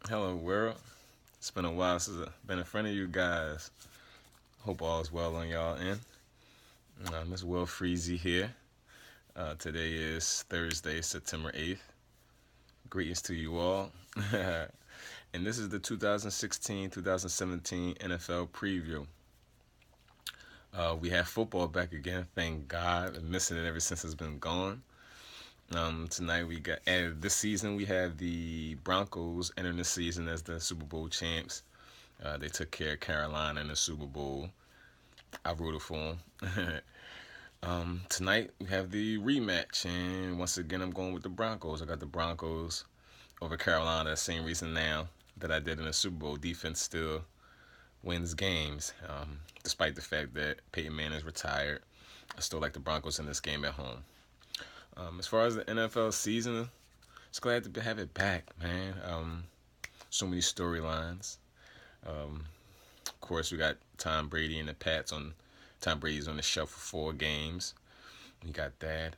Hello, world. It's been a while since I've been in front of you guys. Hope all is well on y'all end. It's Will Freezy here. Today is Thursday, September 8th. Greetings to you all. And this is the 2016-2017 NFL preview. We have football back again, thank God. Been missing it ever since it's been gone. Tonight we got, and this season we have the Broncos entering the season as the Super Bowl champs. They took care of Carolina in the Super Bowl. I rooted for them. Tonight we have the rematch, and once again I'm going with the Broncos. I got the Broncos over Carolina. Same reason now that I did in the Super Bowl. Defense still wins games, despite the fact that Peyton Manning is retired. I still like the Broncos in this game at home. As far as the NFL season, it's glad to have it back, man. So many storylines. Of course, we got Tom Brady and the Pats on. Tom Brady's on the shelf for 4 games. We got that.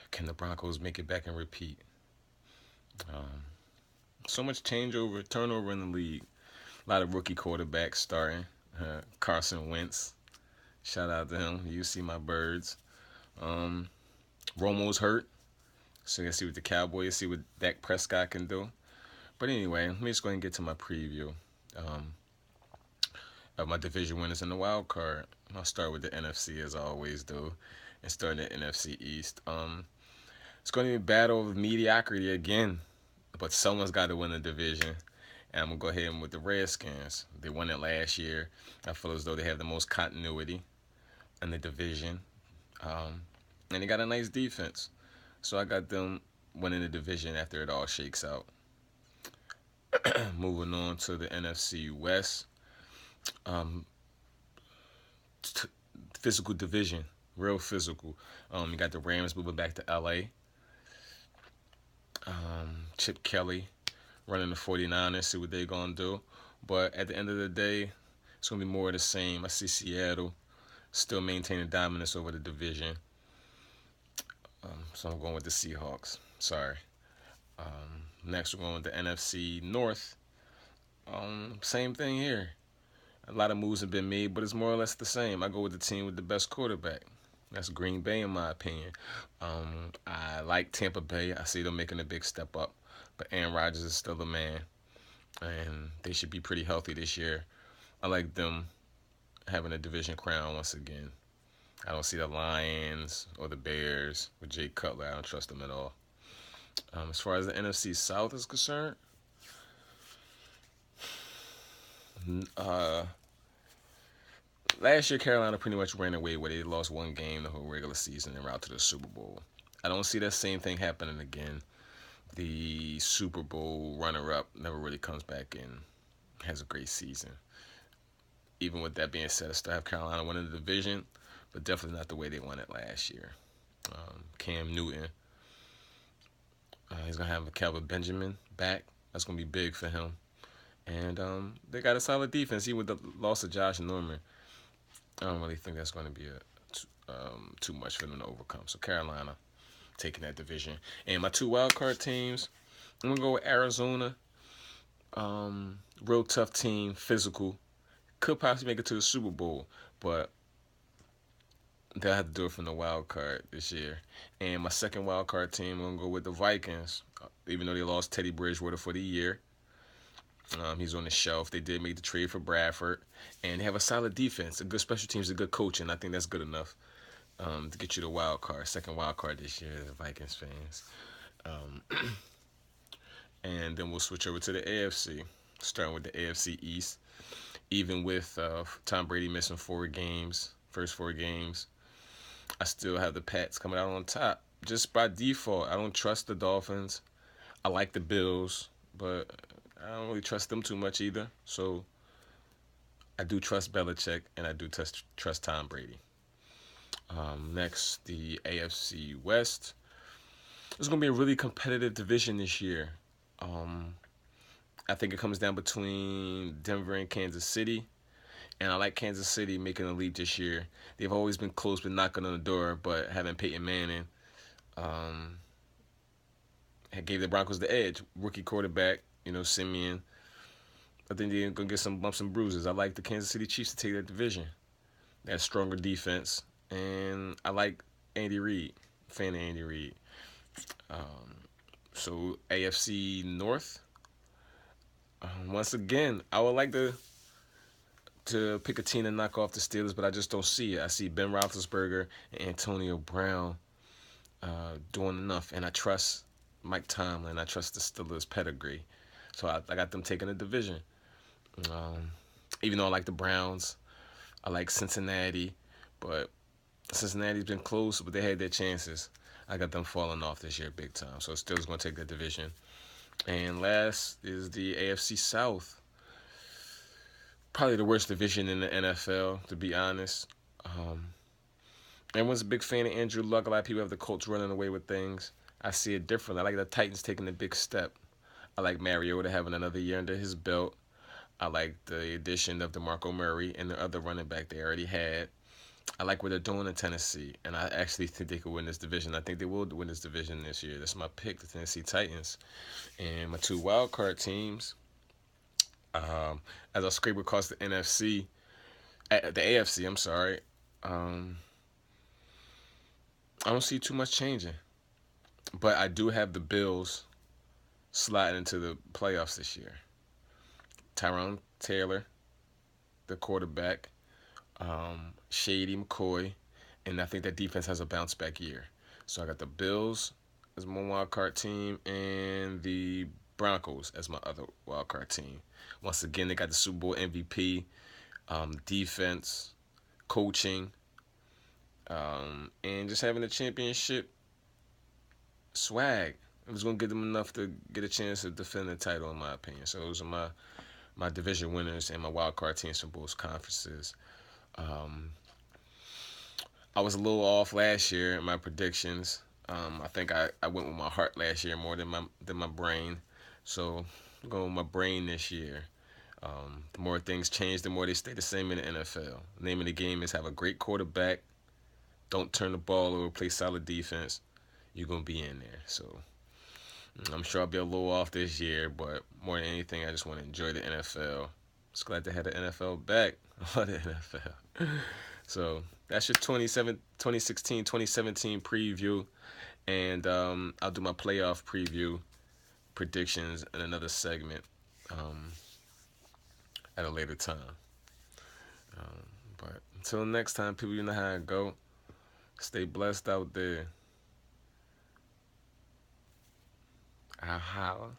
Can the Broncos make it back and repeat? So much changeover, turnover in the league. A lot of rookie quarterbacks starting. Carson Wentz. Shout out to him. You see my birds. Romo's hurt. So you can see what the Cowboys, see what Dak Prescott can do. But anyway, let me just go ahead and get to my preview of my division winners in the wild card. I'll start with the NFC as I always do, and start in the NFC East. It's going to be a battle of mediocrity again, but someone's got to win the division. And I'm going to go ahead and with the Redskins. They won it last year. I feel as though they have the most continuity in the division. And they got a nice defense. So I got them winning the division after it all shakes out. Moving on to the NFC West. Physical division. Real physical. You got the Rams moving back to LA. Chip Kelly running the 49ers, see what they're going to do. But at the end of the day, it's going to be more of the same. I see Seattle still maintaining dominance over the division. So I'm going with the Seahawks. Sorry. Next, we're going with the NFC North. Same thing here. A lot of moves have been made, but it's more or less the same. I go with the team with the best quarterback. That's Green Bay, in my opinion. I like Tampa Bay. I see them making a big step up. But Aaron Rodgers is still the man. And they should be pretty healthy this year. I like them having a division crown once again. I don't see the Lions or the Bears with Jay Cutler. I don't trust them at all. As far as the NFC South is concerned, uh, last year Carolina pretty much ran away where they lost 1 game the whole regular season and route to the Super Bowl. I don't see that same thing happening again. The Super Bowl runner-up never really comes back and has a great season. Even with that being said, I still have Carolina winning the division, but definitely not the way they won it last year. Cam Newton, he's gonna have Calvin Benjamin back. That's gonna be big for him. And they got a solid defense. Even with the loss of Josh Norman, I don't really think that's going to be too much for them to overcome. So Carolina taking that division. And my 2 wildcard teams, I'm gonna go with Arizona. Real tough team, physical. Could possibly make it to the Super Bowl, but they'll have to do it from the wild card this year. And my second wild card team, I'm gonna go with the Vikings. Even though they lost Teddy Bridgewater for the year, he's on the shelf. They did make the trade for Bradford, and they have a solid defense, a good special teams, a good coach, and I think that's good enough to get you the wild card, second wild card this year, the Vikings fans. And then we'll switch over to the AFC, starting with the AFC East. Even with Tom Brady missing 4 games, first 4 games, I still have the Pats coming out on top. Just by default, I don't trust the Dolphins. I like the Bills, but I don't really trust them too much either. So I do trust Belichick, and I do trust Tom Brady. Next, the AFC West. It's going to be a really competitive division this year. I think it comes down between Denver and Kansas City. And I like Kansas City making a leap this year. They've always been close with knocking on the door, but having Peyton Manning gave the Broncos the edge. Rookie quarterback, Simeon. I think they're gonna get some bumps and bruises. I like the Kansas City Chiefs to take that division. They have stronger defense, and I like Andy Reid. Fan of Andy Reid. So AFC North. Once again, I would like to pick a team to knock off the Steelers, but I just don't see it. I see Ben Roethlisberger and Antonio Brown doing enough, and I trust Mike Tomlin. I trust the Steelers' pedigree, so I got them taking the division. Um, Even though I like the Browns, I like Cincinnati, but Cincinnati's been close, but they had their chances. I got them falling off this year big time, so Steelers going to take the division. And last is the AFC South. Probably the worst division in the NFL, to be honest. Um, Everyone's a big fan of Andrew Luck. A lot of people have the Colts running away with things. I see it differently. I like the Titans taking a big step. I like Mariota having another year under his belt. I like the addition of DeMarco Murray and the other running back they already had. I like what they're doing in Tennessee, and I actually think they could win this division. I think they will win this division this year. That's my pick, the Tennessee Titans. And my two wild card teams, um, as I scrape across the NFC, the AFC, I'm sorry, um, I don't see too much changing. But I do have the Bills sliding into the playoffs this year. Tyrone Taylor, the quarterback, Shady McCoy, and I think that defense has a bounce back year. So I got the Bills as my wild card team and the Broncos as my other wild card team. Once again, they got the Super Bowl MVP, defense, coaching, and just having a championship swag. It was going to give them enough to get a chance to defend the title, in my opinion. So those are my division winners and my wild card teams from both conferences. Um, I was a little off last year in my predictions. I think I went with my heart last year more than my brain. So I'm going with my brain this year. The more things change, the more they stay the same in the NFL. The name of the game is have a great quarterback, don't turn the ball over, play solid defense. You're gonna be in there. So I'm sure I'll be a little off this year, but more than anything, I just want to enjoy the NFL. Just glad to have the NFL back. I love the NFL. So that's your 2016, 2017 preview. And I'll do my playoff preview predictions in another segment um, at a later time. But until next time, people, you know how it go. Stay blessed out there. I'll holla.